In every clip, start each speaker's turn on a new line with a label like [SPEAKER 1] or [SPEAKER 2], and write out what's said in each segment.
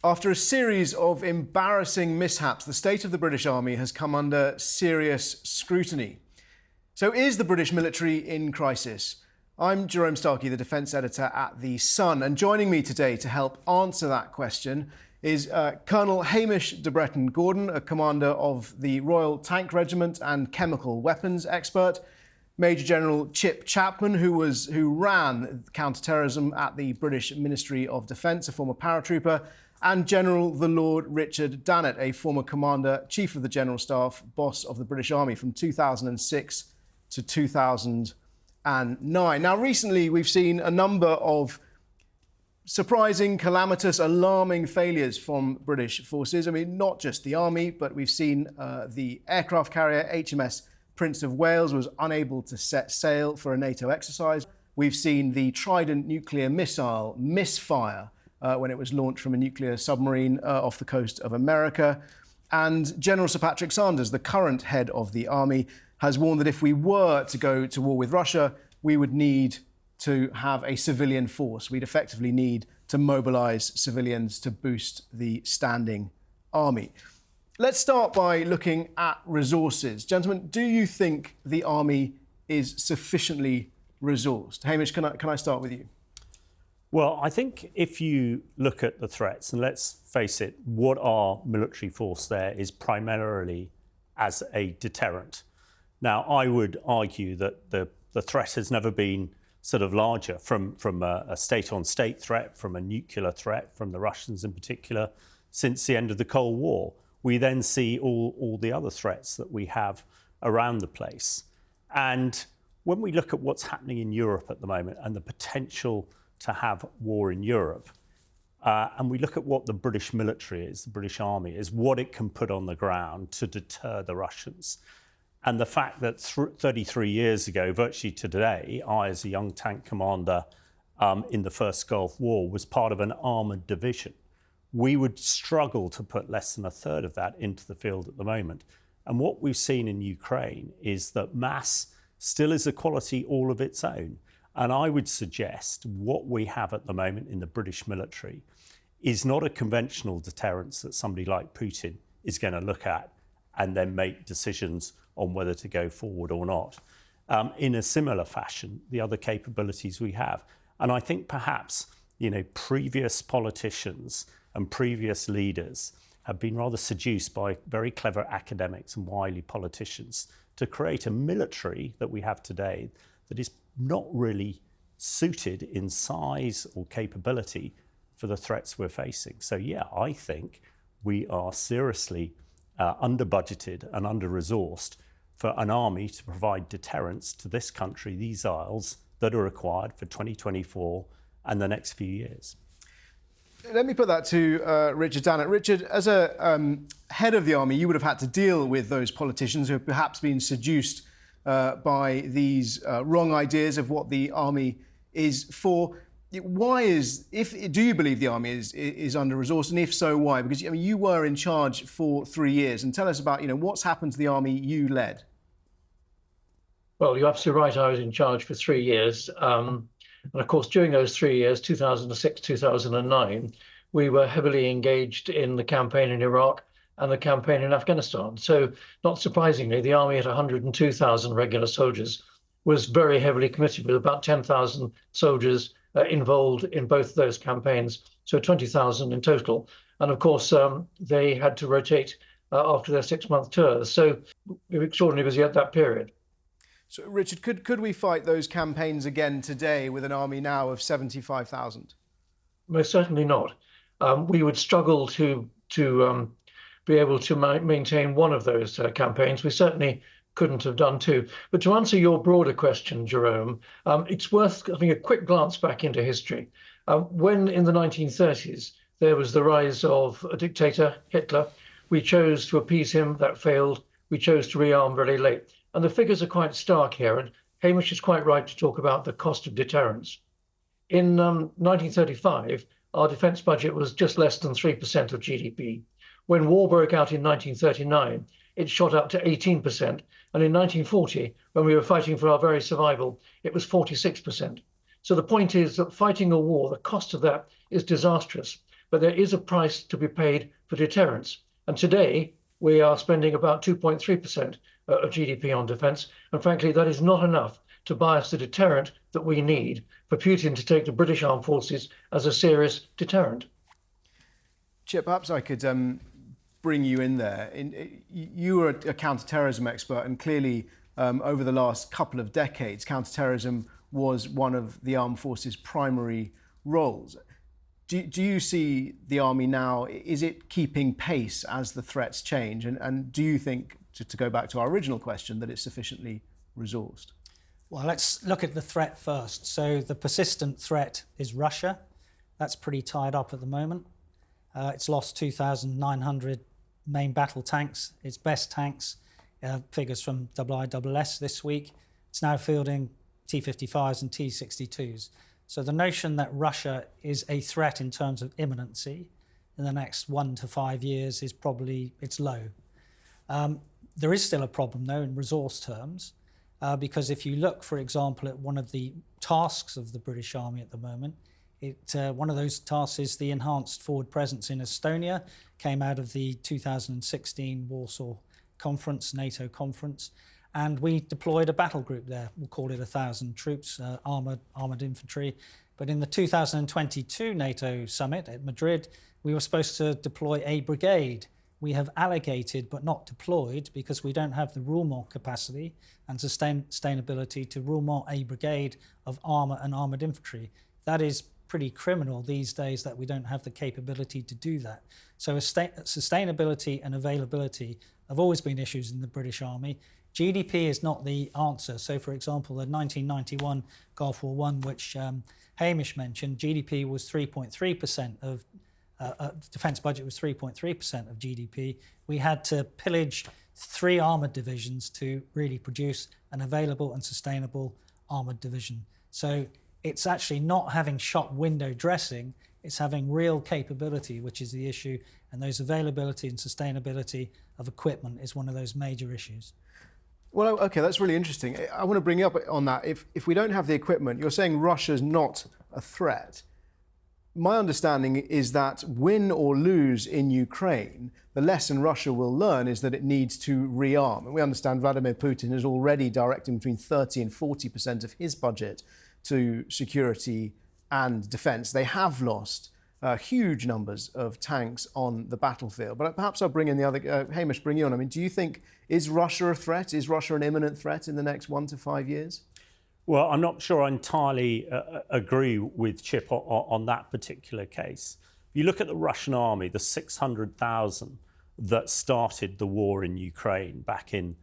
[SPEAKER 1] After a series of embarrassing mishaps, the state of the British Army has come under serious scrutiny. So is the British military in crisis? I'm Jerome Starkey, the defence editor at The Sun, and joining me today to help answer that question is Colonel Hamish de Bretton-Gordon, a commander of the Royal Tank Regiment and chemical weapons expert, Major General Chip Chapman, who ran counter-terrorism at the British Ministry of Defence, a former paratrooper, and General the Lord Richard Dannatt, a former commander, chief of the General Staff, boss of the British Army from 2006 to 2009. Now, recently we've seen a number of surprising, calamitous, alarming failures from British forces. I mean, not just the Army, but we've seen the aircraft carrier HMS Prince of Wales was unable to set sail for a NATO exercise. We've seen the Trident nuclear missile misfire when it was launched from a nuclear submarine off the coast of America. And General Sir Patrick Sanders, the current head of the Army, has warned that if we were to go to war with Russia, we would need to have a civilian force. We'd effectively need to mobilise civilians to boost the standing army. Let's start by looking at resources. Gentlemen, do you think the Army is sufficiently resourced? Hamish, can I start with you?
[SPEAKER 2] Well, I think if you look at the threats, and let's face it, what our military force there is primarily as a deterrent. Now, I would argue that the threat has never been sort of larger from a state-on-state threat, from a nuclear threat, from the Russians in particular, since the end of the Cold War. We then see all the other threats that we have around the place. And when we look at what's happening in Europe at the moment and the potential to have war in Europe, and we look at what the British military is, the British Army is, what it can put on the ground to deter the Russians. And the fact that 33 years ago, virtually to today, I, as a young tank commander in the First Gulf War, was part of an armoured division. We would struggle to put less than a third of that into the field at the moment. And what we've seen in Ukraine is that mass still is a quality all of its own. And I would suggest what we have at the moment in the British military is not a conventional deterrence that somebody like Putin is going to look at and then make decisions on whether to go forward or not. In a similar fashion, the other capabilities we have. And I think perhaps, previous politicians and previous leaders have been rather seduced by very clever academics and wily politicians to create a military that we have today that is not really suited in size or capability for the threats we're facing. So yeah, I think we are seriously under-budgeted and under-resourced for an army to provide deterrence to this country, these isles, that are required for 2024 and the next few years.
[SPEAKER 1] Let me put that to Richard Dannatt. Richard, as a head of the Army, you would have had to deal with those politicians who have perhaps been seduced by these wrong ideas of what the Army is for. Do you believe the Army is under-resourced, and if so, why? Because you were in charge for 3 years, and tell us about what's happened to the Army you led.
[SPEAKER 3] Well, you're absolutely right. I was in charge for 3 years, and of course, during those 3 years, 2006, 2009, we were heavily engaged in the campaign in Iraq and the campaign in Afghanistan. So, not surprisingly, the Army at 102,000 regular soldiers was very heavily committed, with about 10,000 soldiers involved in both those campaigns, so 20,000 in total. And of course, they had to rotate after their 6-month tours. So we were extraordinarily busy at that period.
[SPEAKER 1] So, Richard, could we fight those campaigns again today with an army now of 75,000?
[SPEAKER 3] Most certainly not. We would struggle to be able to maintain one of those campaigns. We certainly couldn't have done two. But to answer your broader question, Jerome, it's worth having a quick glance back into history. When in the 1930s there was the rise of a dictator, Hitler, we chose to appease him. That failed. We chose to rearm very late. And the figures are quite stark here. And Hamish is quite right to talk about the cost of deterrence. In 1935, our defence budget was just less than 3% of GDP. When war broke out in 1939, it shot up to 18%. And in 1940, when we were fighting for our very survival, it was 46%. So the point is that fighting a war, the cost of that is disastrous. but there is a price to be paid for deterrence. And today, we are spending about 2.3% of GDP on defence. And frankly, that is not enough to buy us the deterrent that we need for Putin to take the British armed forces as a serious deterrent.
[SPEAKER 1] Chip, perhaps I could bring you in there. You were a counter-terrorism expert, and clearly over the last couple of decades, counter-terrorism was one of the armed forces' primary roles. Do you see the army now, is it keeping pace as the threats change? And do you think, to go back to our original question, that it's sufficiently resourced?
[SPEAKER 4] Well, let's look at the threat first. So the persistent threat is Russia. That's pretty tied up at the moment. It's lost 2,900 main battle tanks, its best tanks, figures from IISS this week. It's now fielding T-55s and T-62s. So the notion that Russia is a threat in terms of imminency in the next 1 to 5 years is probably, it's low. There is still a problem though in resource terms, because if you look, for example, at one of the tasks of the British Army at the moment, one of those tasks is the enhanced forward presence in Estonia, came out of the 2016 Warsaw Conference, NATO conference, and we deployed a battle group there. We'll call it 1,000 troops, armoured infantry. But in the 2022 NATO summit at Madrid, we were supposed to deploy a brigade. We have allocated but not deployed because we don't have the roulement capacity and sustainability to roulement a brigade of armour and armoured infantry. That is pretty criminal these days that we don't have the capability to do that. So sustainability and availability have always been issues in the British Army. GDP is not the answer. So, for example, the 1991 Gulf War I, which Hamish mentioned, GDP was 3.3% of defence budget was 3.3% of GDP. We had to pillage 3 armoured divisions to really produce an available and sustainable armoured division. So it's actually not having shop window dressing, it's having real capability, which is the issue, and those availability and sustainability of equipment is one of those major issues.
[SPEAKER 1] Well, okay, that's really interesting. I want to bring you up on that. If we don't have the equipment, you're saying Russia's not a threat. My understanding is that win or lose in Ukraine, the lesson Russia will learn is that it needs to rearm. And we understand Vladimir Putin is already directing between 30 and 40% of his budget to security and defence. They have lost huge numbers of tanks on the battlefield. But perhaps I'll bring in the other, Hamish, bring you on. I mean, do you think, is Russia a threat? Is Russia an imminent threat in the next 1 to 5 years?
[SPEAKER 2] Well, I'm not sure I entirely agree with Chip on that particular case. If you look at the Russian army, the 600,000 that started the war in Ukraine back in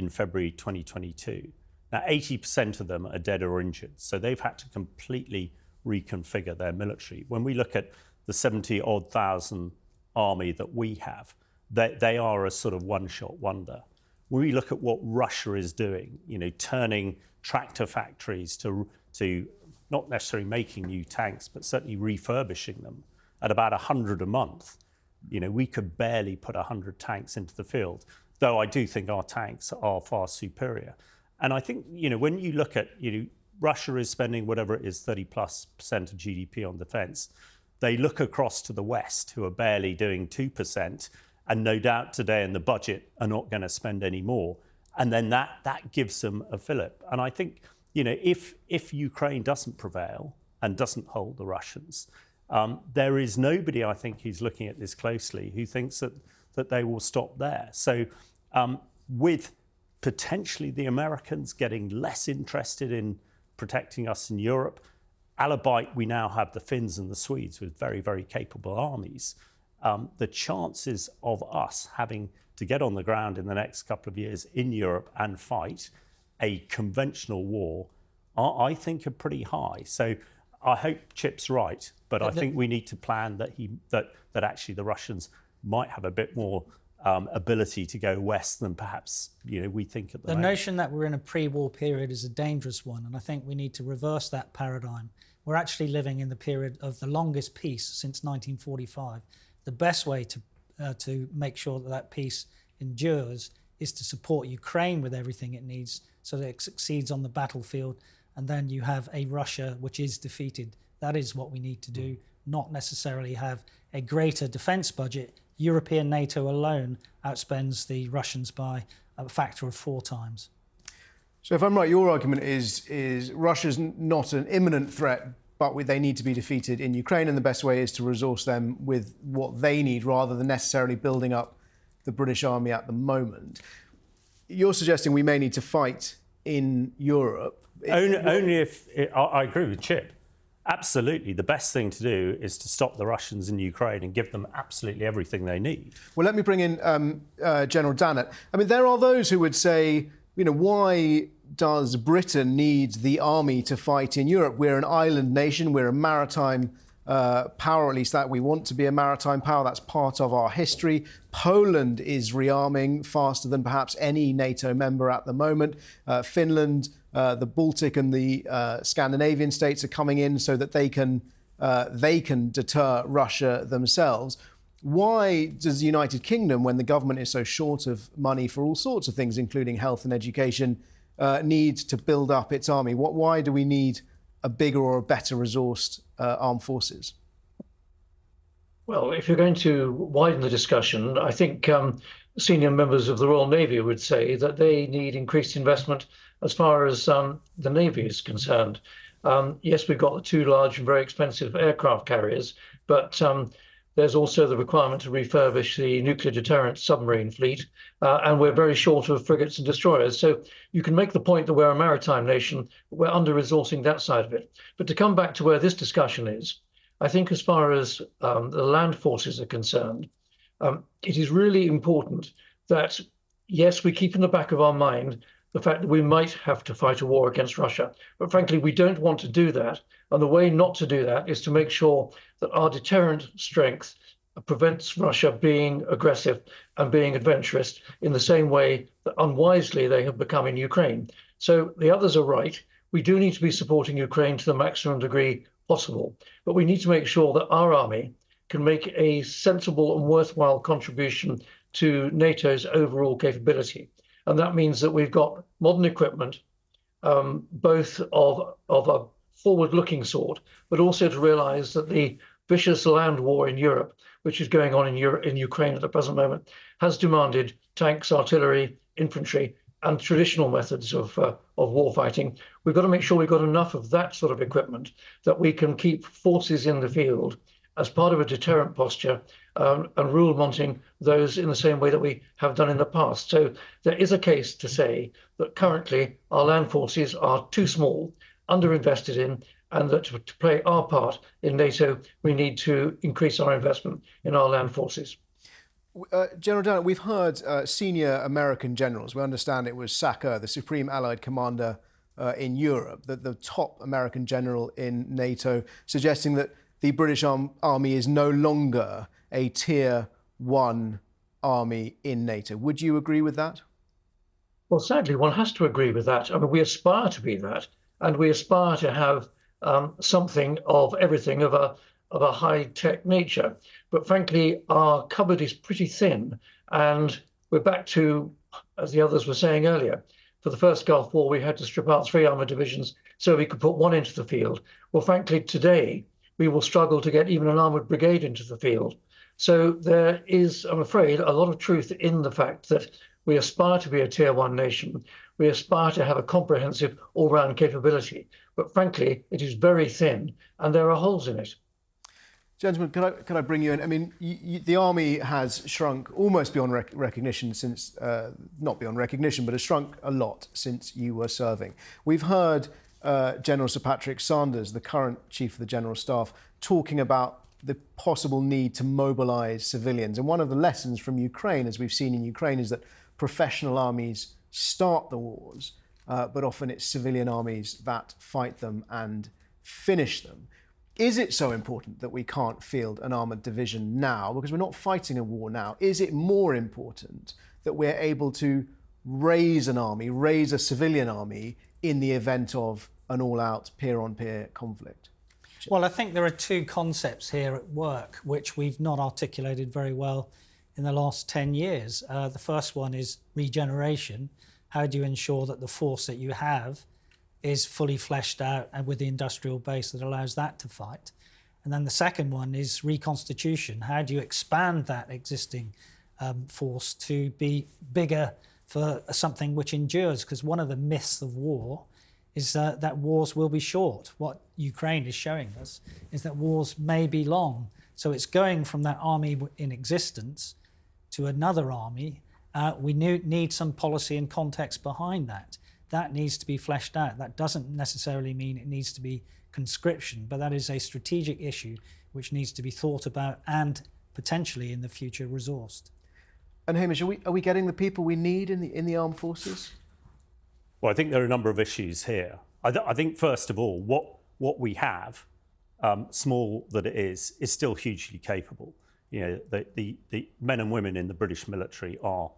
[SPEAKER 2] February 2022, now 80% of them are dead or injured. So they've had to completely reconfigure their military. When we look at the 70-odd thousand army that we have, they are a sort of one-shot wonder. When we look at what Russia is doing, you know, turning tractor factories to not necessarily making new tanks, but certainly refurbishing them at about 100 a month, you know, we could barely put 100 tanks into the field, though I do think our tanks are far superior. And I think, you know, when you look at, you know, Russia is spending whatever it is, 30+% of GDP on defence. They look across to the West, who are barely doing 2%, and no doubt today in the budget are not going to spend any more. And then that gives them a fillip. And I think, you know, if Ukraine doesn't prevail and doesn't hold the Russians, there is nobody, I think, who's looking at this closely who thinks that they will stop there. So with potentially the Americans getting less interested in protecting us in Europe, albeit we now have the Finns and the Swedes with very, very capable armies, the chances of us having to get on the ground in the next couple of years in Europe and fight a conventional war I think are pretty high. So I hope Chip's right, but I think we need to plan that actually the Russians might have a bit more ability to go west than perhaps, you know, we think at the moment.
[SPEAKER 4] The notion that we're in a pre-war period is a dangerous one, and I think we need to reverse that paradigm. We're actually living in the period of the longest peace since 1945. The best way to make sure that peace endures is to support Ukraine with everything it needs so that it succeeds on the battlefield, and then you have a Russia which is defeated. That is what we need to do not necessarily have a greater defence budget. European NATO alone outspends the Russians by a factor of 4 times.
[SPEAKER 1] So if I'm right, your argument is Russia's not an imminent threat, but they need to be defeated in Ukraine, and the best way is to resource them with what they need rather than necessarily building up the British Army at the moment. You're suggesting we may need to fight in Europe.
[SPEAKER 2] Only if... I agree with Chip. Absolutely. The best thing to do is to stop the Russians in Ukraine and give them absolutely everything they need.
[SPEAKER 1] Well, let me bring in General Dannatt. I mean, there are those who would say, why does Britain need the army to fight in Europe? We're an island nation. We're a maritime power, at least that we want to be a maritime power. That's part of our history. Poland is rearming faster than perhaps any NATO member at the moment. Finland, the Baltic and the Scandinavian states are coming in so that they can deter Russia themselves. Why does the United Kingdom, when the government is so short of money for all sorts of things, including health and education, need to build up its army? Why do we need a bigger or a better resourced armed forces?
[SPEAKER 3] Well, if you're going to widen the discussion, I think senior members of the Royal Navy would say that they need increased investment as far as the Navy is concerned. Yes, we've got the 2 large and very expensive aircraft carriers, but there's also the requirement to refurbish the nuclear deterrent submarine fleet, and we're very short of frigates and destroyers. So you can make the point that we're a maritime nation, but we're under-resourcing that side of it. But to come back to where this discussion is, I think as far as the land forces are concerned, it is really important that, yes, we keep in the back of our mind the fact that we might have to fight a war against Russia. But frankly, we don't want to do that. And the way not to do that is to make sure that our deterrent strength prevents Russia being aggressive and being adventurous in the same way that unwisely they have become in Ukraine. So the others are right. We do need to be supporting Ukraine to the maximum degree possible. But we need to make sure that our army can make a sensible and worthwhile contribution to NATO's overall capability. And that means that we've got modern equipment, both of a forward-looking sort, but also to realize that the vicious land war in Europe, which is going on in Ukraine at the present moment, has demanded tanks, artillery, infantry, and traditional methods of war fighting. We've got to make sure we've got enough of that sort of equipment that we can keep forces in the field as part of a deterrent posture, and rule-mounting those in the same way that we have done in the past. So there is a case to say that currently our land forces are too small, underinvested in, and that to play our part in NATO, we need to increase our investment in our land forces.
[SPEAKER 1] General Dannatt, we've heard senior American generals. We understand it was Sacker, the Supreme Allied Commander in Europe, the top American general in NATO, suggesting that the British Army is no longer a Tier 1 army in NATO. Would you agree with that?
[SPEAKER 3] Well, sadly, one has to agree with that. I mean, we aspire to be that, and we aspire to have something of everything of a high-tech nature. But frankly, our cupboard is pretty thin, and we're back to, as the others were saying earlier, for the first Gulf War, we had to strip out 3 armoured divisions so we could put 1 into the field. Well, frankly, today, we will struggle to get even an armoured brigade into the field. So there is, I'm afraid, a lot of truth in the fact that we aspire to be a Tier 1 nation. We aspire to have a comprehensive all-round capability. But frankly, it is very thin, and there are holes in it.
[SPEAKER 1] Gentlemen, can I bring you in? I mean, the army has shrunk almost beyond recognition since, not beyond recognition, but has shrunk a lot since you were serving. We've heard General Sir Patrick Sanders, the current Chief of the General Staff, talking about the possible need to mobilise civilians. And one of the lessons from Ukraine, as we've seen in Ukraine, is that professional armies start the wars, but often it's civilian armies that fight them and finish them. Is it so important that we can't field an armoured division now because we're not fighting a war now? Is it more important that we're able to raise an army, raise a civilian army in the event of an all-out peer-on-peer conflict?
[SPEAKER 4] Well, I think there are 2 concepts here at work which we've not articulated very well in the last 10 years. The first one is regeneration. How do you ensure that the force that you have is fully fleshed out and with the industrial base that allows that to fight? And then the second one is reconstitution. How do you expand that existing force to be bigger for something which endures? Because one of the myths of war is that wars will be short. What Ukraine is showing us is that wars may be long. So it's going from that army in existence to another army. We need some policy and context behind that. That needs to be fleshed out. That doesn't necessarily mean it needs to be conscription, but that is a strategic issue which needs to be thought about and potentially in the future resourced.
[SPEAKER 1] And Hamish, are we getting the people we need in the armed forces?
[SPEAKER 2] Well, I think there are a number of issues here. I think first of all, what we have, small that it is still hugely capable. You know, the men and women in the British military are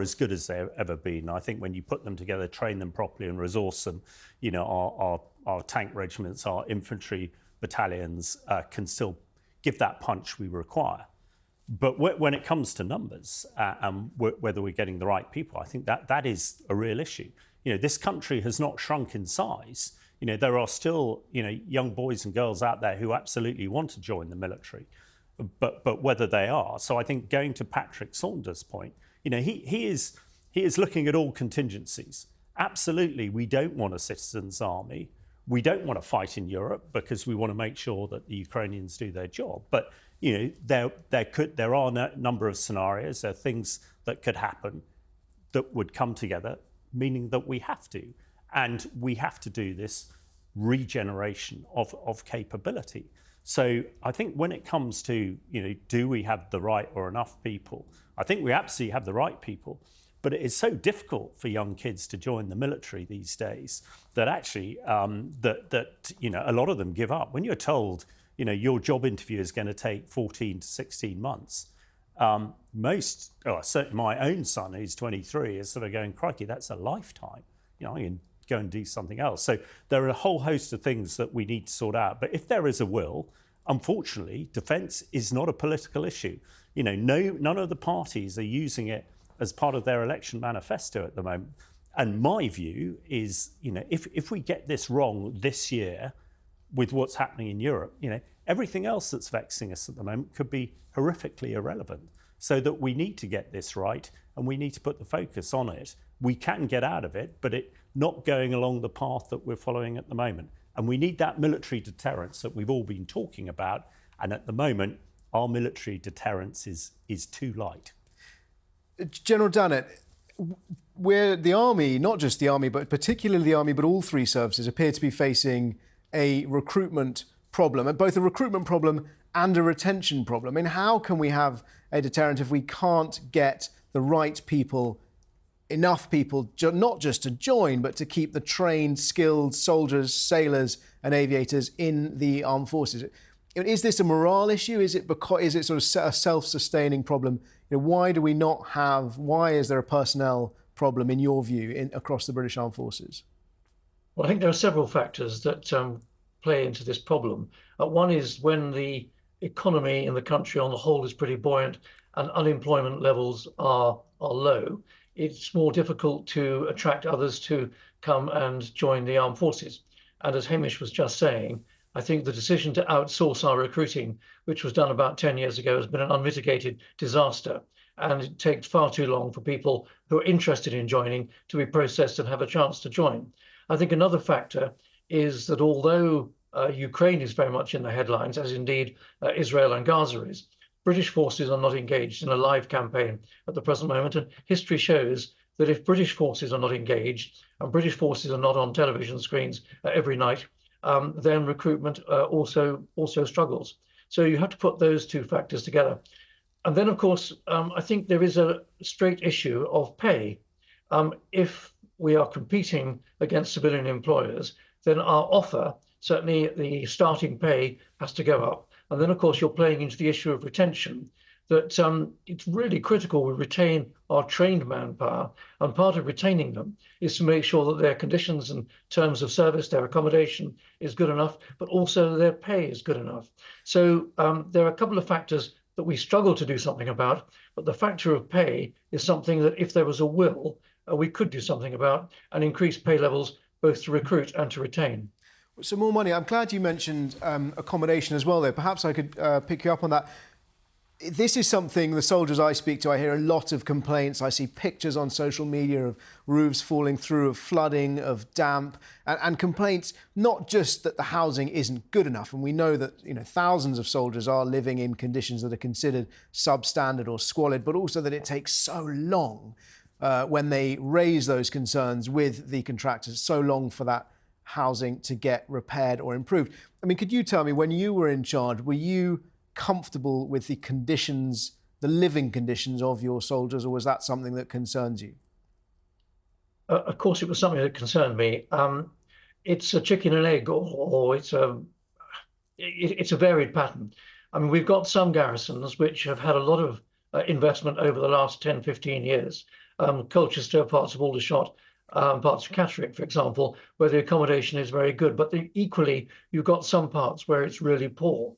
[SPEAKER 2] as good as they've ever been. I think when you put them together, train them properly and resource them, you know, our tank regiments, our infantry battalions can still give that punch we require. But when it comes to numbers and whether we're getting the right people, I think that is a real issue. You know, this country has not shrunk in size. You know, there are still, you know, young boys and girls out there who absolutely want to join the military, but whether they are. So I think going to Patrick Saunders' point, you know, he is looking at all contingencies. Absolutely, we don't want a citizens' army. We don't want to fight in Europe because we want to make sure that the Ukrainians do their job. But you know, there are a number of scenarios. There are things that could happen that would come together, meaning that we have to, and we have to do this regeneration of capability. So I think when it comes to, you know, do we have the right or enough people? I think we absolutely have the right people, but it is so difficult for young kids to join the military these days that actually that you know, a lot of them give up. When you're told, you know, your job interview is going to take 14 to 16 months, certainly my own son, who's 23, is sort of going, crikey, that's a lifetime. You know, I can go and do something else. So there are a whole host of things that we need to sort out. But if there is a will, unfortunately, defence is not a political issue. You know, none of the parties are using it as part of their election manifesto at the moment. And my view is, you know, if we get this wrong this year with what's happening in Europe, you know, everything else that's vexing us at the moment could be horrifically irrelevant. So that we need to get this right and we need to put the focus on it. We can get out of it, but it not going along the path that we're following at the moment. And we need that military deterrence that we've all been talking about. And at the moment, our military deterrence is too light.
[SPEAKER 1] General Dannatt, where the Army, not just the Army, but particularly the Army, but all three services appear to be facing a recruitment problem, both a recruitment problem and a retention problem. I mean, how can we have a deterrent if we can't get the right people, enough people, not just to join, but to keep the trained, skilled soldiers, sailors and aviators in the armed forces? Is this a morale issue? Is it sort of a self-sustaining problem? You know, why is there a personnel problem, in your view, across the British Armed Forces?
[SPEAKER 3] Well, I think there are several factors that play into this problem. One is when the economy in the country on the whole is pretty buoyant and unemployment levels are low, it's more difficult to attract others to come and join the armed forces. And as Hamish was just saying, I think the decision to outsource our recruiting, which was done about 10 years ago, has been an unmitigated disaster. And it takes far too long for people who are interested in joining to be processed and have a chance to join. I think another factor is that although Ukraine is very much in the headlines, as indeed Israel and Gaza is, British forces are not engaged in a live campaign at the present moment. And history shows that if British forces are not engaged and British forces are not on television screens every night, then recruitment also struggles. So you have to put those two factors together. And then, of course, I think there is a straight issue of pay. If we are competing against civilian employers, then our offer, certainly the starting pay, has to go up. And then, of course, you're playing into the issue of retention, that it's really critical we retain our trained manpower. And part of retaining them is to make sure that their conditions and terms of service, their accommodation is good enough, but also their pay is good enough. So there are a couple of factors that we struggle to do something about, but the factor of pay is something that if there was a will, we could do something about and increase pay levels both to recruit and to retain.
[SPEAKER 1] Some more money. I'm glad you mentioned accommodation as well, though. Perhaps I could pick you up on that. This is something the soldiers I speak to, I hear a lot of complaints. I see pictures on social media of roofs falling through, of flooding, of damp, and complaints not just that the housing isn't good enough, and we know that thousands of soldiers are living in conditions that are considered substandard or squalid, but also that it takes so long when they raise those concerns with the contractors, so long for that housing to get repaired or improved. I mean, could you tell me, when you were in charge, were you comfortable with the conditions, the living conditions of your soldiers, or was that something that concerns you?
[SPEAKER 3] Of course, it was something that concerned me. It's a chicken and egg, or it's a varied pattern. I mean, we've got some garrisons which have had a lot of investment over the last 10, 15 years. Colchester, parts of Aldershot, parts of Catterick, for example, where the accommodation is very good. But equally, you've got some parts where it's really poor.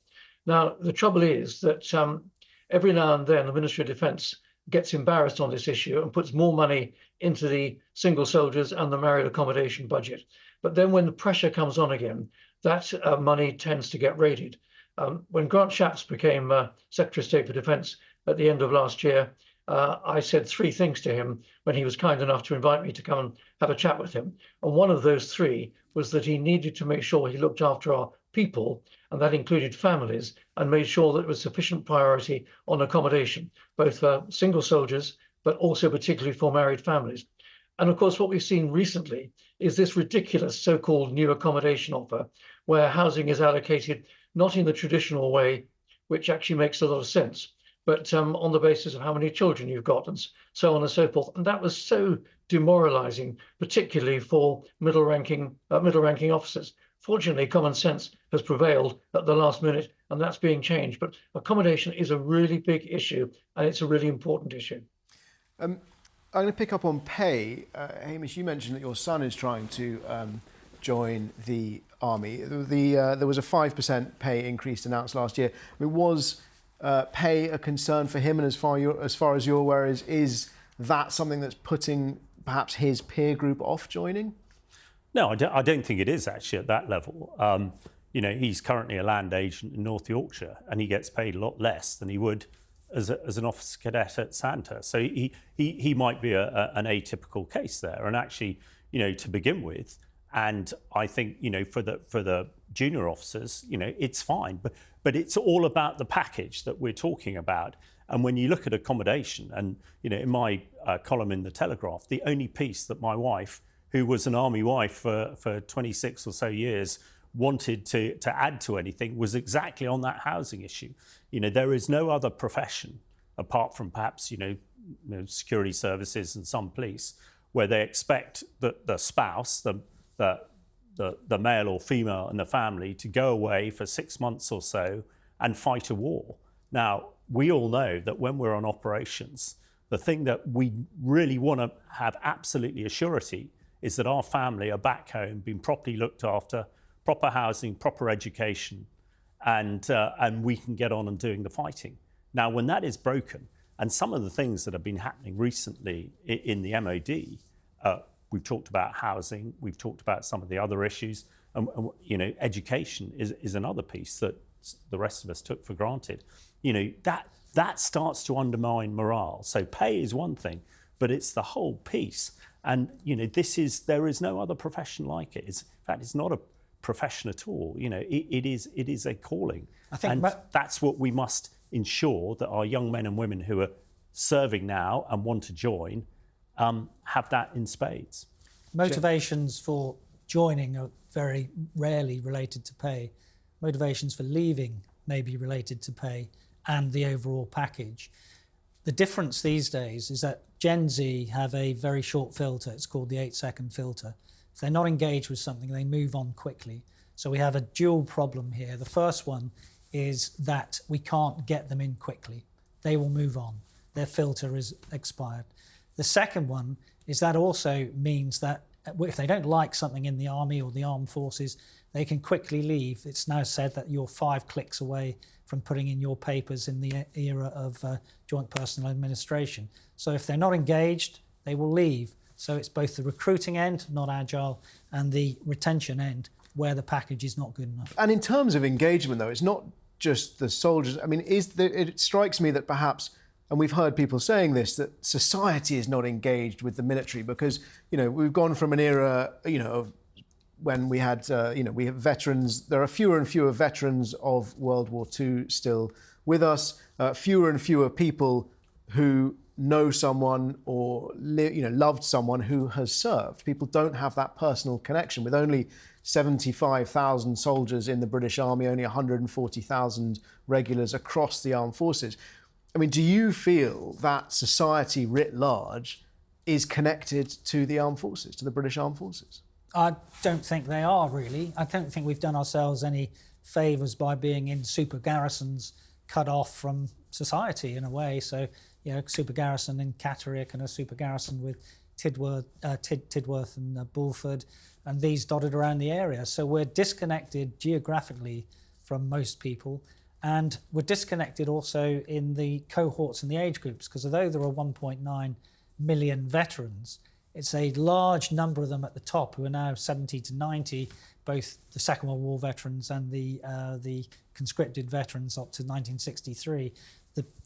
[SPEAKER 3] Now, the trouble is that every now and then the Ministry of Defence gets embarrassed on this issue and puts more money into the single soldiers and the married accommodation budget. But then when the pressure comes on again, that money tends to get raided. When Grant Shapps became Secretary of State for Defence at the end of last year, I said 3 things to him when he was kind enough to invite me to come and have a chat with him. And one of those 3 was that he needed to make sure he looked after our people, and that included families, and made sure that there was sufficient priority on accommodation, both for single soldiers, but also particularly for married families. And of course, what we've seen recently is this ridiculous so-called new accommodation offer, where housing is allocated not in the traditional way, which actually makes a lot of sense, but on the basis of how many children you've got, and so on and so forth. And that was so demoralizing, particularly for middle-ranking officers. Fortunately, common sense has prevailed at the last minute, and that's being changed. But accommodation is a really big issue, and it's a really important issue.
[SPEAKER 1] I'm going to pick up on pay. Hamish, you mentioned that your son is trying to join the army. There was a 5% pay increase announced last year. I mean, was pay a concern for him? And as far as you're aware, is that something that's putting perhaps his peer group off joining?
[SPEAKER 2] No, I don't think it is actually at that level. He's currently a land agent in North Yorkshire, and he gets paid a lot less than he would as an officer cadet at Santa. So he might be an atypical case there. And actually, to begin with, and I think for the junior officers, it's fine. But it's all about the package that we're talking about. And when you look at accommodation, and in my column in the Telegraph, the only piece that my wife, who was an army wife for 26 or so years, wanted to add to anything was exactly on that housing issue. There is no other profession, apart from perhaps, security services and some police, where they expect that the spouse, the male or female in the family, to go away for 6 months or so and fight a war. Now, we all know that when we're on operations, the thing that we really want to have absolutely a surety is that our family are back home, being properly looked after, proper housing, proper education, and we can get on and doing the fighting. Now, when that is broken, and some of the things that have been happening recently in the MOD, we've talked about housing, we've talked about some of the other issues, and education is another piece that the rest of us took for granted. That starts to undermine morale. So pay is one thing, but it's the whole piece. And there is no other profession like it. In fact, it's not a profession at all. It is a calling. I think that's what we must ensure, that our young men and women who are serving now and want to join have that in spades.
[SPEAKER 4] Motivations for joining are very rarely related to pay. Motivations for leaving may be related to pay and the overall package. The difference these days is that Gen Z have a very short filter. It's called the 8-second filter. If they're not engaged with something, they move on quickly. So we have a dual problem here. The first one is that we can't get them in quickly. They will move on. Their filter is expired. The second one is that also means that if they don't like something in the army or the armed forces, they can quickly leave. It's now said that you're 5 clicks away from putting in your papers in the era of joint personnel administration. So if they're not engaged, they will leave. So it's both the recruiting end, not agile, and the retention end, where the package is not good enough.
[SPEAKER 1] And in terms of engagement, though, it's not just the soldiers. I mean, it strikes me that perhaps, and we've heard people saying this, that society is not engaged with the military because, we've gone from an era, of when we had, we have veterans. There are fewer and fewer veterans of World War II still with us. Fewer and fewer people who know someone or loved someone who has served. People don't have that personal connection. With only 75,000 soldiers in the British Army, only 140,000 regulars across the armed forces. I mean, do you feel that society writ large is connected to the armed forces, to the British Armed Forces?
[SPEAKER 4] I don't think they are, really. I don't think we've done ourselves any favours by being in super garrisons cut off from society in a way. So, super garrison in Catterick and a super garrison with Tidworth and Bulford, and these dotted around the area. So we're disconnected geographically from most people, and we're disconnected also in the cohorts and the age groups, because although there are 1.9 million veterans, it's a large number of them at the top who are now 70 to 90, both the Second World War veterans and the conscripted veterans up to 1963.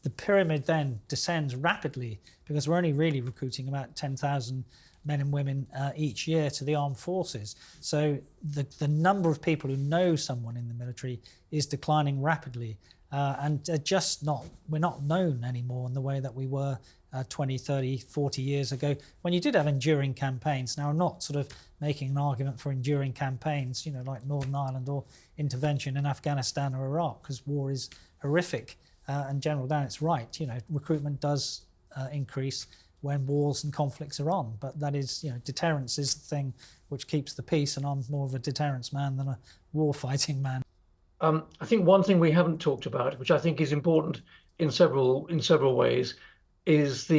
[SPEAKER 4] The pyramid then descends rapidly because we're only really recruiting about 10,000 men and women each year to the armed forces. So the number of people who know someone in the military is declining rapidly, and we're not known anymore in the way that we were 20, 30, 40 years ago, when you did have enduring campaigns. Now, I'm not sort of making an argument for enduring campaigns, like Northern Ireland or intervention in Afghanistan or Iraq, because war is horrific. And General Dannatt's right, recruitment does increase when wars and conflicts are on. But that is, deterrence is the thing which keeps the peace, and I'm more of a deterrence man than a war-fighting man.
[SPEAKER 3] I think one thing we haven't talked about, which I think is important in several ways, is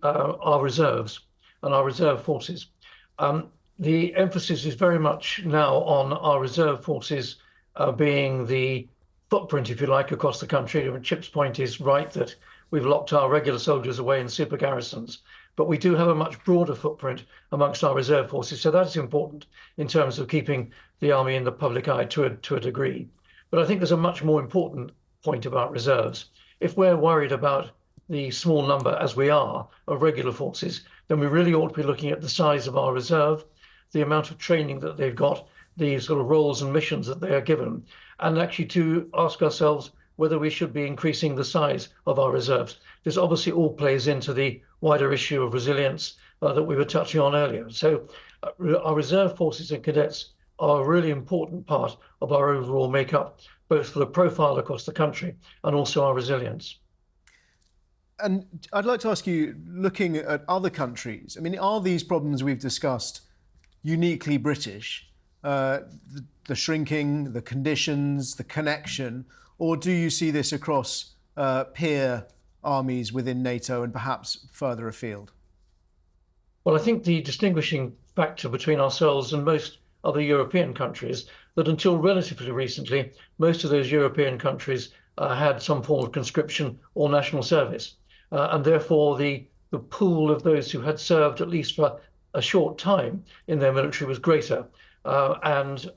[SPEAKER 3] our reserves and our reserve forces. The emphasis is very much now on our reserve forces being the footprint, if you like, across the country. Chip's point is right that we've locked our regular soldiers away in super garrisons, but we do have a much broader footprint amongst our reserve forces. So that's important in terms of keeping the army in the public eye to a degree. But I think there's a much more important point about reserves. If we're worried about the small number, as we are, of regular forces, then we really ought to be looking at the size of our reserve, the amount of training that they've got, the sort of roles and missions that they are given, and actually to ask ourselves whether we should be increasing the size of our reserves. This obviously all plays into the wider issue of resilience that we were touching on earlier. So our reserve forces and cadets are a really important part of our overall makeup, both for the profile across the country and also our resilience.
[SPEAKER 1] And I'd like to ask you, looking at other countries, I mean, are these problems we've discussed uniquely British? The shrinking, the conditions, the connection, or do you see this across peer armies within NATO and perhaps further afield?
[SPEAKER 3] Well, I think the distinguishing factor between ourselves and most other European countries that until relatively recently, most of those European countries had some form of conscription or national service. And therefore, the pool of those who had served at least for a short time in their military was greater. And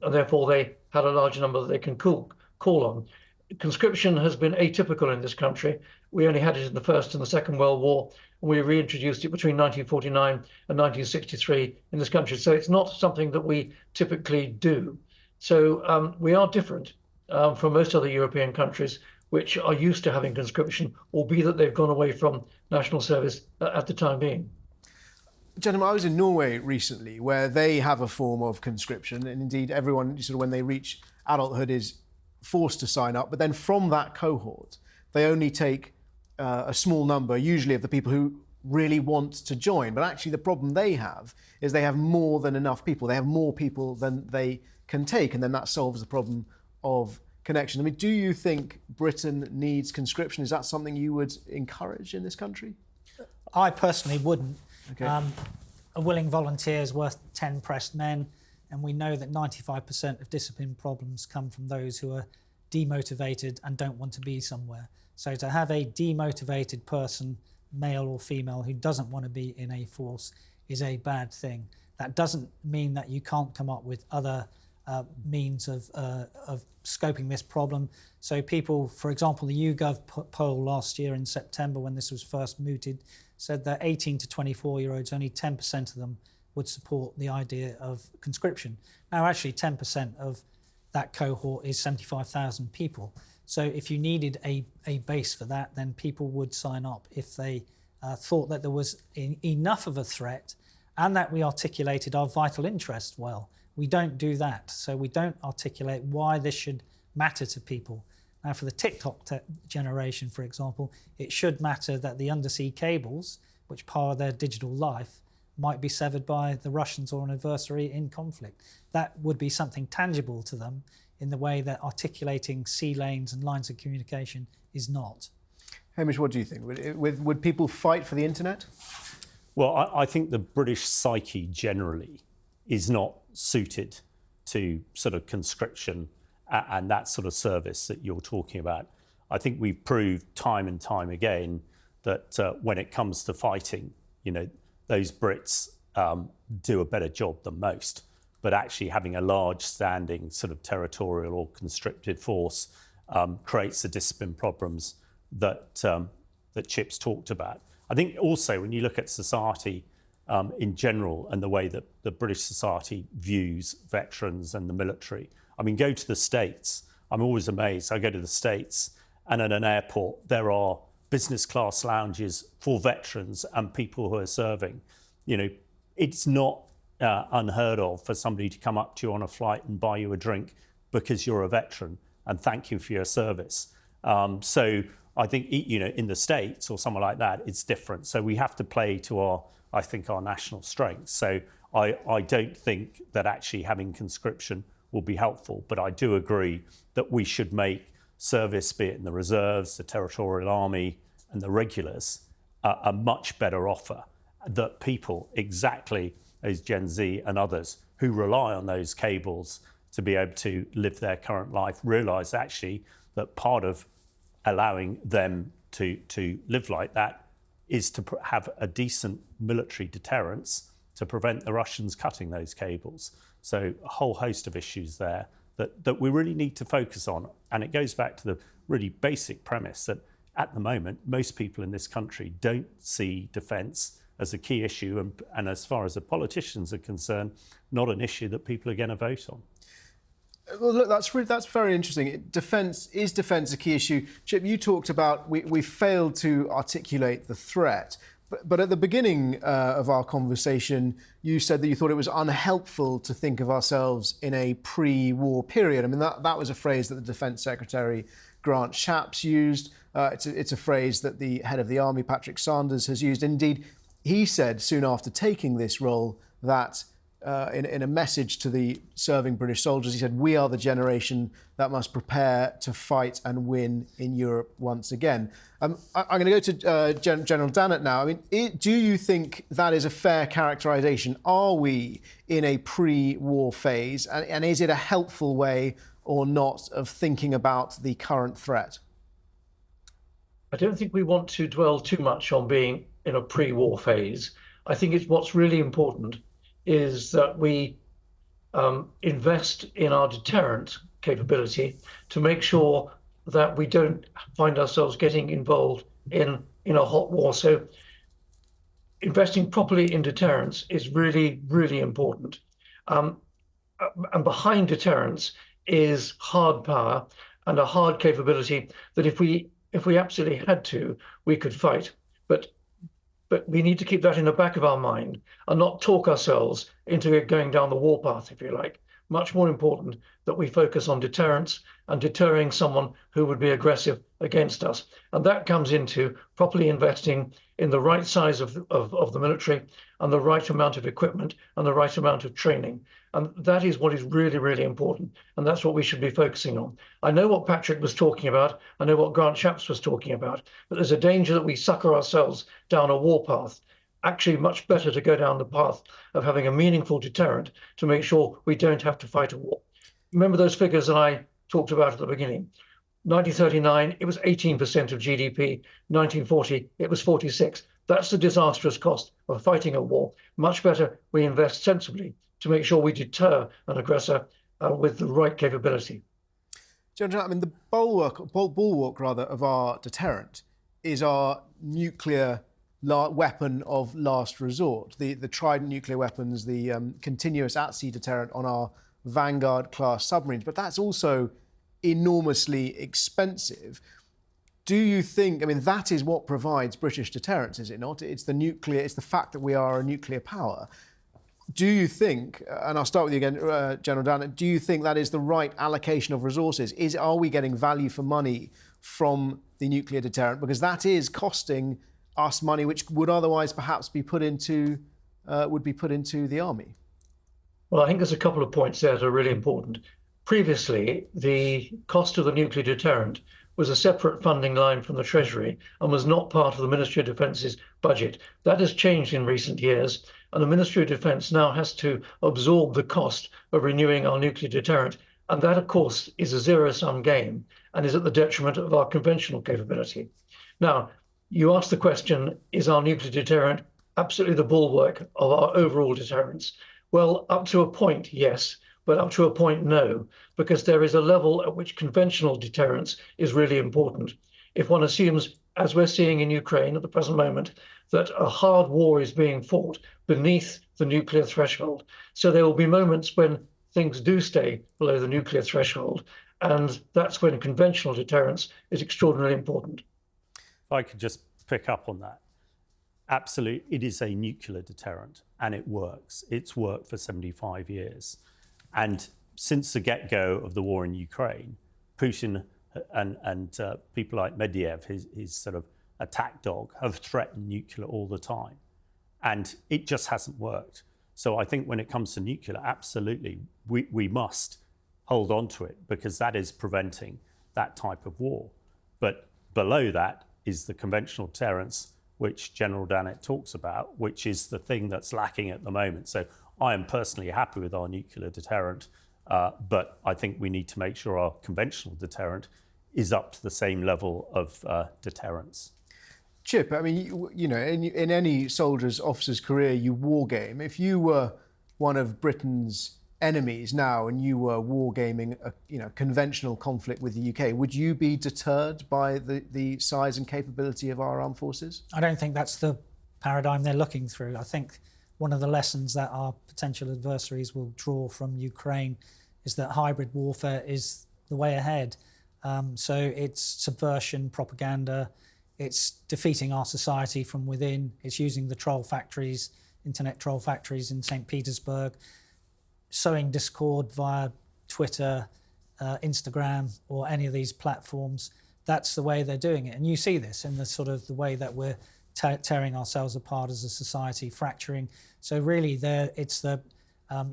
[SPEAKER 3] therefore, they had a larger number that they can call on. Conscription has been atypical in this country. We only had it in the First and the Second World War, and we reintroduced it between 1949 and 1963 in this country. So it's not something that we typically do. So we are different from most other European countries which are used to having conscription, albeit that they've gone away from national service at the time being.
[SPEAKER 1] Gentlemen, I was in Norway recently, where they have a form of conscription, and indeed everyone, sort of when they reach adulthood, is forced to sign up. But then from that cohort, they only take a small number, usually of the people who really want to join. But actually the problem they have is they have more than enough people. They have more people than they can take, and then that solves the problem of connection. I mean, do you think Britain needs conscription? Is that something you would encourage in this country?
[SPEAKER 4] I personally wouldn't.
[SPEAKER 1] Okay.
[SPEAKER 4] A willing volunteer is worth 10 pressed men, and we know that 95% of discipline problems come from those who are demotivated and don't want to be somewhere. So to have a demotivated person, male or female, who doesn't want to be in a force is a bad thing. That doesn't mean that you can't come up with other means of scoping this problem. So people, for example, the YouGov poll last year in September, when this was first mooted, said that 18 to 24-year-olds, only 10% of them would support the idea of conscription. Now, actually, 10% of that cohort is 75,000 people. So if you needed a base for that, then people would sign up if they thought that there was enough of a threat and that we articulated our vital interest well. We don't do that. So we don't articulate why this should matter to people. Now, for the TikTok generation, for example, it should matter that the undersea cables, which power their digital life, might be severed by the Russians or an adversary in conflict. That would be something tangible to them in the way that articulating sea lanes and lines of communication is not.
[SPEAKER 1] Hamish, what do you think? Would people fight for the internet?
[SPEAKER 2] Well, I think the British psyche generally is not suited to sort of conscription and that sort of service that you're talking about. I think we've proved time and time again that when it comes to fighting, you know, those Brits do a better job than most. But actually having a large standing sort of territorial or conscripted force creates the discipline problems that that Chip's talked about. I think also when you look at society in general and the way that the British society views veterans and the military. I mean, go to the States. I'm always amazed. I go to the States and at an airport, there are business class lounges for veterans and people who are serving. You know, it's not unheard of for somebody to come up to you on a flight and buy you a drink because you're a veteran and thank you for your service. So I think, you know, in the States or somewhere like that, it's different. So we have to play to our national strengths. So I don't think that actually having conscription will be helpful, but I do agree that we should make service, be it in the reserves, the territorial army and the regulars, a much better offer that people exactly as Gen Z and others who rely on those cables to be able to live their current life realise actually that part of allowing them to live like that is to have a decent military deterrence to prevent the Russians cutting those cables. So a whole host of issues there that we really need to focus on. And it goes back to the really basic premise that at the moment, most people in this country don't see defence as a key issue. And as far as the politicians are concerned, not an issue that people are going to vote on.
[SPEAKER 1] Well, look, that's very interesting. Defence a key issue? Chip, you talked about we failed to articulate the threat. But at the beginning of our conversation, you said that you thought it was unhelpful to think of ourselves in a pre-war period. I mean, that was a phrase that the Defence Secretary, Grant Shapps, used. It's a phrase that the head of the Army, Patrick Sanders, has used. Indeed, he said soon after taking this role that in a message to the serving British soldiers, he said, "We are the generation that must prepare to fight and win in Europe once again." I'm going to go to General Dannatt now. I mean, do you think that is a fair characterisation? Are we in a pre-war phase? And is it a helpful way or not of thinking about the current threat?
[SPEAKER 3] I don't think we want to dwell too much on being in a pre-war phase. I think what's really important is that we invest in our deterrent capability to make sure that we don't find ourselves getting involved in a hot war. So investing properly in deterrence is really, really important. And behind deterrence is hard power and a hard capability that if we absolutely had to, we could fight. But we need to keep that in the back of our mind and not talk ourselves into going down the warpath, if you like. Much more important that we focus on deterrence and deterring someone who would be aggressive against us. And that comes into properly investing in the right size of the military and the right amount of equipment and the right amount of training. And that is what is really, really important. And that's what we should be focusing on. I know what Patrick was talking about. I know what Grant Shapps was talking about. But there's a danger that we sucker ourselves down a warpath. Actually, much better to go down the path of having a meaningful deterrent to make sure we don't have to fight a war. Remember those figures that I talked about at the beginning? 1939, it was 18% of GDP. 1940, it was 46%. That's the disastrous cost of fighting a war. Much better we invest sensibly to make sure we deter an aggressor with the right capability.
[SPEAKER 1] General, I mean, the bulwark rather of our deterrent is our nuclear weapon of last resort. The Trident nuclear weapons, the continuous at-sea deterrent on our Vanguard-class submarines. But that's also enormously expensive. Do you think, I mean, that is what provides British deterrence, is it not? It's the nuclear, it's the fact that we are a nuclear power. Do you think, and I'll start with you again, General Dannatt, do you think that is the right allocation of resources? Are we getting value for money from the nuclear deterrent? Because that is costing us money which would otherwise perhaps be put into the army.
[SPEAKER 3] Well, I think there's a couple of points there that are really important. Previously, the cost of the nuclear deterrent was a separate funding line from the Treasury and was not part of the Ministry of Defence's budget. That has changed in recent years, and the Ministry of Defence now has to absorb the cost of renewing our nuclear deterrent. And that, of course, is a zero-sum game and is at the detriment of our conventional capability. Now, you asked the question, is our nuclear deterrent absolutely the bulwark of our overall deterrence? Well, up to a point, yes, but up to a point, no, because there is a level at which conventional deterrence is really important. If one assumes, as we're seeing in Ukraine at the present moment, that a hard war is being fought beneath the nuclear threshold. So there will be moments when things do stay below the nuclear threshold, and that's when conventional deterrence is extraordinarily important.
[SPEAKER 2] If I could just pick up on that. Absolutely, it is a nuclear deterrent, and it works. It's worked for 75 years. And since the get-go of the war in Ukraine, Putin and people like Medvedev, his sort of attack dog, have threatened nuclear all the time. And it just hasn't worked. So I think when it comes to nuclear, absolutely, we must hold on to it, because that is preventing that type of war. But below that is the conventional deterrence, which General Dannatt talks about, which is the thing that's lacking at the moment. So I am personally happy with our nuclear deterrent, but I think we need to make sure our conventional deterrent is up to the same level of deterrence.
[SPEAKER 1] Chip, I mean, you know, in any soldier's officer's career, you war game. If you were one of Britain's enemies now and you were wargaming a conventional conflict with the UK, would you be deterred by the size and capability of our armed forces?
[SPEAKER 4] I don't think that's the paradigm they're looking through. I think one of the lessons that our potential adversaries will draw from Ukraine is that hybrid warfare is the way ahead. So it's subversion, propaganda, it's defeating our society from within, it's using the troll factories, internet troll factories in St. Petersburg, sowing discord via Twitter, Instagram, or any of these platforms. That's the way they're doing it. And you see this in the sort of the way that we're tearing ourselves apart as a society, fracturing. So really it's the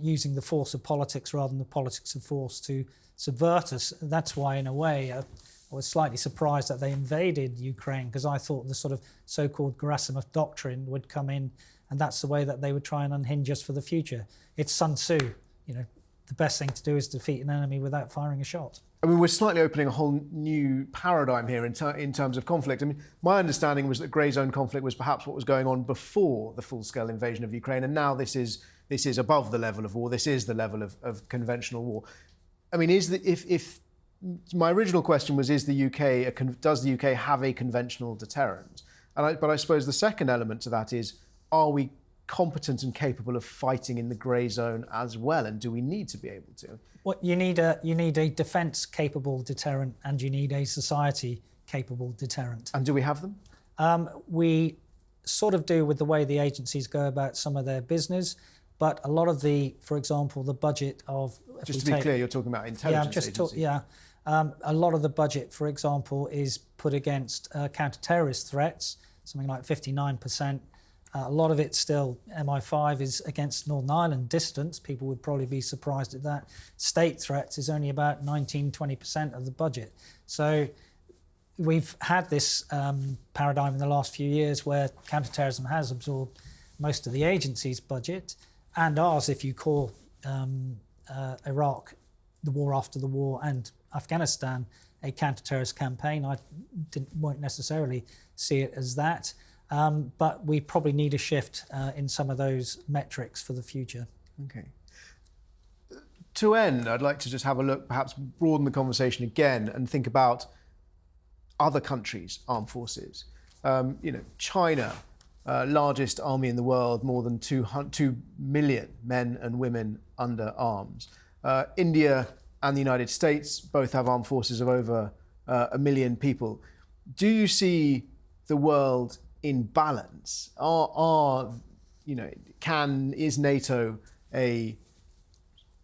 [SPEAKER 4] using the force of politics rather than the politics of force to subvert us. That's why, in a way, I was slightly surprised that they invaded Ukraine, because I thought the sort of so-called Gerasimov doctrine would come in, and that's the way that they would try and unhinge us for the future. It's Sun Tzu, you know, the best thing to do is defeat an enemy without firing a shot.
[SPEAKER 1] I mean, we're slightly opening a whole new paradigm here in terms of conflict. I mean, my understanding was that grey zone conflict was perhaps what was going on before the full-scale invasion of Ukraine, and now this is above the level of war. This is the level of conventional war. I mean, if my original question was, does the UK have a conventional deterrent? But I suppose the second element to that is, are we competent and capable of fighting in the grey zone as well, and do we need to be able to?
[SPEAKER 4] Well, you need a defence-capable deterrent, and you need a society-capable deterrent.
[SPEAKER 1] And do we have them?
[SPEAKER 4] We sort of do, with the way the agencies go about some of their business, but a lot of for example, the budget of...
[SPEAKER 1] Just to be clear, you're talking about intelligence agencies.
[SPEAKER 4] A lot of the budget, for example, is put against counter-terrorist threats, something like 59%. A lot of it still, MI5 is against Northern Ireland dissidents. People would probably be surprised at that. State threats is only about 19-20% of the budget. So we've had this paradigm in the last few years where counterterrorism has absorbed most of the agency's budget, and ours, if you call Iraq, the war after the war, and Afghanistan a counter-terrorist campaign. I won't necessarily see it as that, but we probably need a shift in some of those metrics for the future.
[SPEAKER 1] Okay. To end, I'd like to just have a look, perhaps broaden the conversation again and think about other countries' armed forces. China, largest army in the world, more than 2 million men and women under arms. India and the United States both have armed forces of over 1 million people. Do you see the world in balance? Is NATO a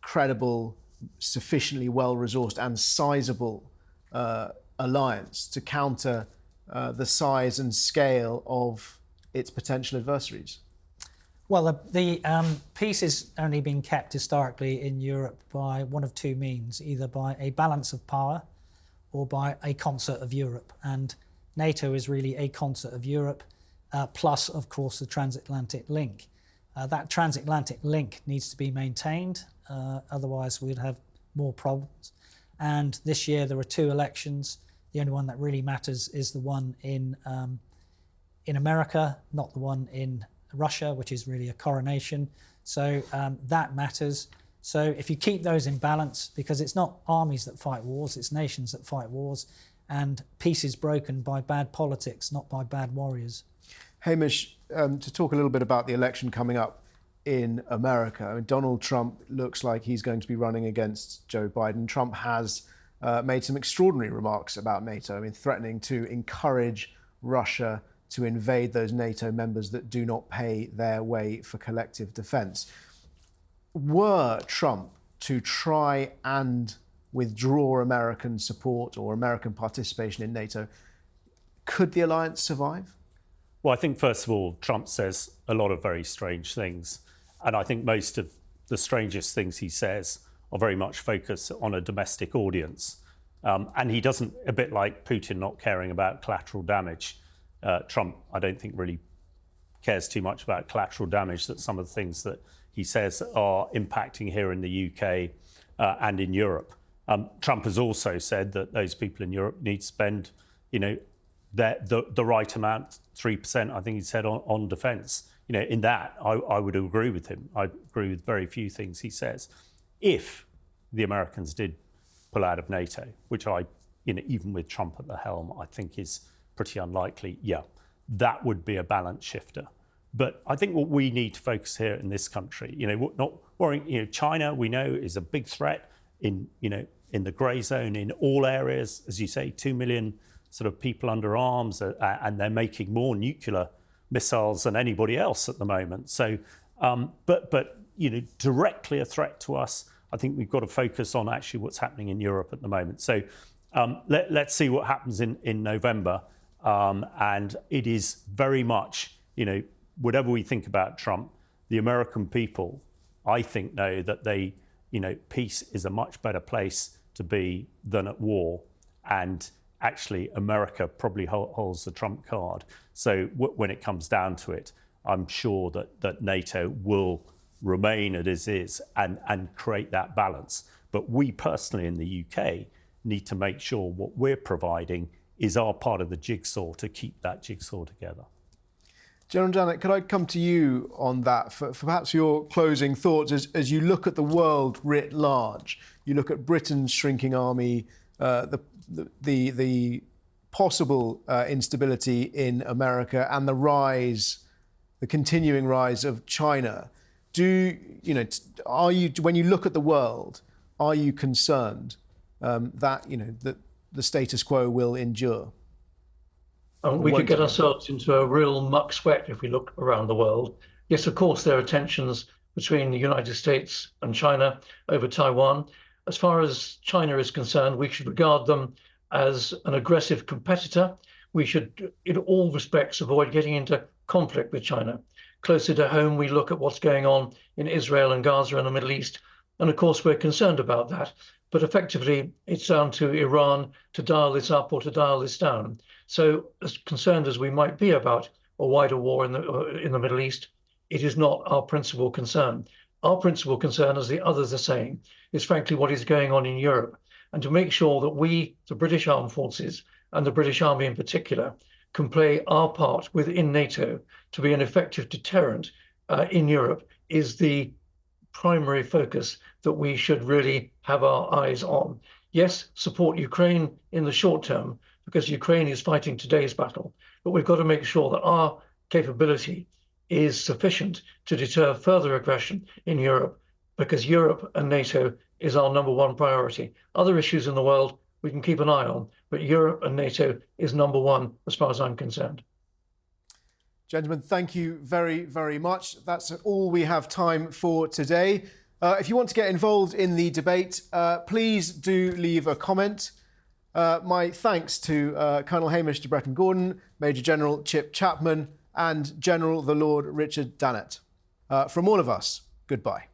[SPEAKER 1] credible, sufficiently well-resourced and sizable alliance to counter the size and scale of its potential adversaries?
[SPEAKER 4] Well, the peace has only been kept historically in Europe by one of two means, either by a balance of power or by a concert of Europe. And NATO is really a concert of Europe, plus, of course, the transatlantic link. That transatlantic link needs to be maintained, otherwise we'd have more problems. And this year there were 2 elections. The only one that really matters is the one in America, not the one in Russia, which is really a coronation. So that matters. So if you keep those in balance, because it's not armies that fight wars, it's nations that fight wars, and peace is broken by bad politics, not by bad warriors.
[SPEAKER 1] Hamish, to talk a little bit about the election coming up in America. I mean, Donald Trump looks like he's going to be running against Joe Biden. Trump has made some extraordinary remarks about NATO, I mean, threatening to encourage Russia to invade those NATO members that do not pay their way for collective defence. Were Trump to try and withdraw American support or American participation in NATO, could the alliance survive?
[SPEAKER 2] Well, I think, first of all, Trump says a lot of very strange things. And I think most of the strangest things he says are very much focused on a domestic audience. And he doesn't, a bit like Putin not caring about collateral damage, Trump, I don't think, really cares too much about collateral damage, that some of the things that he says are impacting here in the UK and in Europe. Trump has also said that those people in Europe need to spend, the right amount, 3%, I think he said, on defence. In that, I would agree with him. I agree with very few things he says. If the Americans did pull out of NATO, which even with Trump at the helm, I think is pretty unlikely, that would be a balance shifter. But I think what we need to focus here in this country, not worrying, China, we know, is a big threat in the grey zone in all areas. As you say, 2 million sort of people under arms, and they're making more nuclear missiles than anybody else at the moment. So, but directly a threat to us, I think we've got to focus on actually what's happening in Europe at the moment. So let's see what happens in November. And it is very much, whatever we think about Trump, the American people, I think, know that peace is a much better place to be than at war. And actually, America probably holds the trump card. So when it comes down to it, I'm sure that NATO will remain as is and create that balance. But we personally in the UK need to make sure what we're providing is our part of the jigsaw to keep that jigsaw together.
[SPEAKER 1] General Dannatt, could I come to you on that for perhaps your closing thoughts as you look at the world writ large? You look at Britain's shrinking army, the possible instability in America, and the continuing rise of China. Are you, when you look at the world, are you concerned that the status quo will endure?
[SPEAKER 3] We could get ourselves into a real muck sweat if we look around the world. Yes, of course, there are tensions between the United States and China over Taiwan. As far as China is concerned, we should regard them as an aggressive competitor. We should, in all respects, avoid getting into conflict with China. Closer to home, we look at what's going on in Israel and Gaza and the Middle East. And of course, we're concerned about that. But effectively, it's down to Iran to dial this up or to dial this down. So as concerned as we might be about a wider war in the Middle East, it is not our principal concern. Our principal concern, as the others are saying, is frankly what is going on in Europe. and to make sure that we, the British Armed Forces, and the British Army in particular, can play our part within NATO to be an effective deterrent in Europe is the primary focus that we should really have our eyes on. Yes, support Ukraine in the short term, because Ukraine is fighting today's battle, but we've got to make sure that our capability is sufficient to deter further aggression in Europe, because Europe and NATO is our #1 priority. Other issues in the world we can keep an eye on, but Europe and NATO is #1 as far as I'm concerned.
[SPEAKER 1] Gentlemen, thank you very, very much. That's all we have time for today. If you want to get involved in the debate, please do leave a comment. My thanks to Colonel Hamish de Bretton-Gordon, Major General Chip Chapman, and General the Lord Richard Dannatt. From all of us, goodbye.